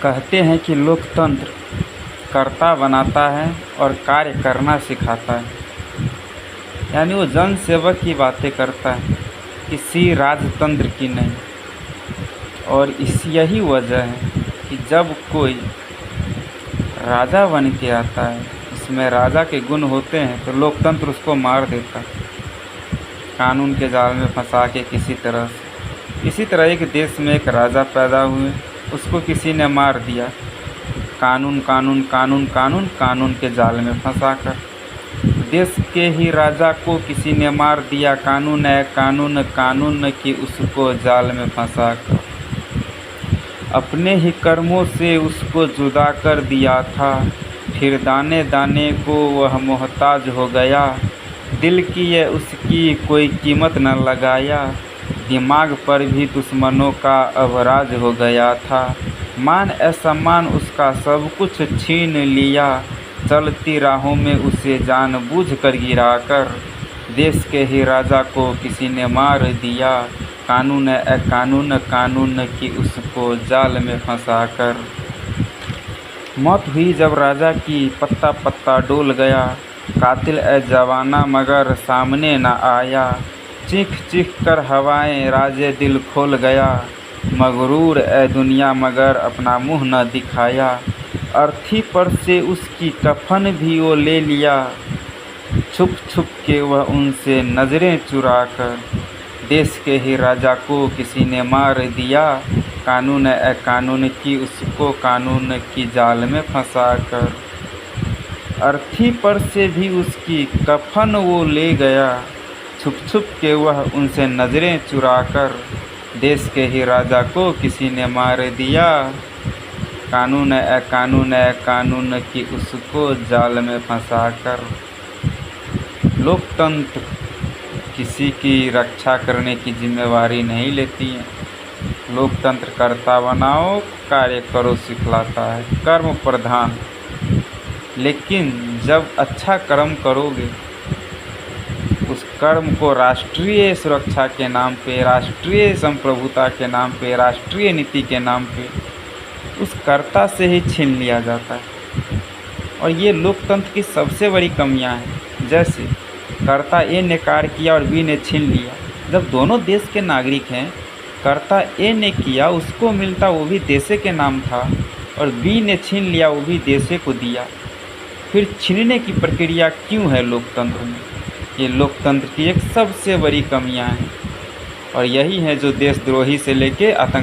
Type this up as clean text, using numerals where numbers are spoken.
कहते हैं कि लोकतंत्र कर्ता बनाता है और कार्य करना सिखाता है। यानी वो जन सेवक की बातें करता है, किसी राजतंत्र की नहीं। और यही वजह है कि जब कोई राजा बन के आता है, इसमें राजा के गुण होते हैं, तो लोकतंत्र उसको मार देता है कानून के जाल में फंसा के किसी तरह से। इसी तरह एक देश में एक राजा पैदा हुए, उसको किसी ने मार दिया कानून कानून कानून कानून कानून के जाल में फंसाकर। देश के ही राजा को किसी ने मार दिया कानून है कानून कानून की उसको जाल में फंसाकर। अपने ही कर्मों से उसको जुदा कर दिया था, फिर दाने दाने को वह मोहताज हो गया। दिल की ये उसकी कोई कीमत न लगाया, दिमाग पर भी दुश्मनों का अब राज हो गया था। मान असम्मान उसका सब कुछ छीन लिया, चलती राहों में उसे जानबूझ कर गिराकर। देश के ही राजा को किसी ने मार दिया, कानून कानून कानून की उसको जाल में फंसाकर। मौत हुई जब राजा की, पत्ता पत्ता डोल गया, कातिल जवाना मगर सामने न आया। चीख चीख कर हवाएं राजे दिल खोल गया, मगरूर दुनिया मगर अपना मुँह न दिखाया। अर्थी पर से उसकी कफन भी वो ले लिया, छुप छुप के वह उनसे नज़रें चुरा कर। देश के ही राजा को किसी ने मार दिया, कानून कानून की उसको कानून की जाल में फंसा कर। अर्थी पर से भी उसकी कफन वो ले गया, छुप छुप के वह उनसे नज़रें चुरा कर। देश के ही राजा को किसी ने मार दिया, कानून कानून कानून की उसको जाल में फंसा कर। लोकतंत्र किसी की रक्षा करने की जिम्मेवारी नहीं लेती है। लोकतंत्र कर्ता बनाओ कार्य करो सिखलाता है, कर्म प्रधान। लेकिन जब अच्छा कर्म करोगे, उस कर्म को राष्ट्रीय सुरक्षा के नाम पे, राष्ट्रीय संप्रभुता के नाम पे, राष्ट्रीय नीति के नाम पे उस कर्ता से ही छीन लिया जाता है। और ये लोकतंत्र की सबसे बड़ी कमियां हैं। जैसे कर्ता ए ने कार्य किया और बी ने छीन लिया। जब दोनों देश के नागरिक हैं, कर्ता ए ने किया, उसको मिलता वो भी देशे के नाम था, और बी ने छीन लिया, वो भी देशे को दिया। फिर छीनने की प्रक्रिया क्यों है लोकतंत्र में? ये लोकतंत्र की एक सबसे बड़ी कमियां हैं। और यही है जो देशद्रोही से लेके आतंक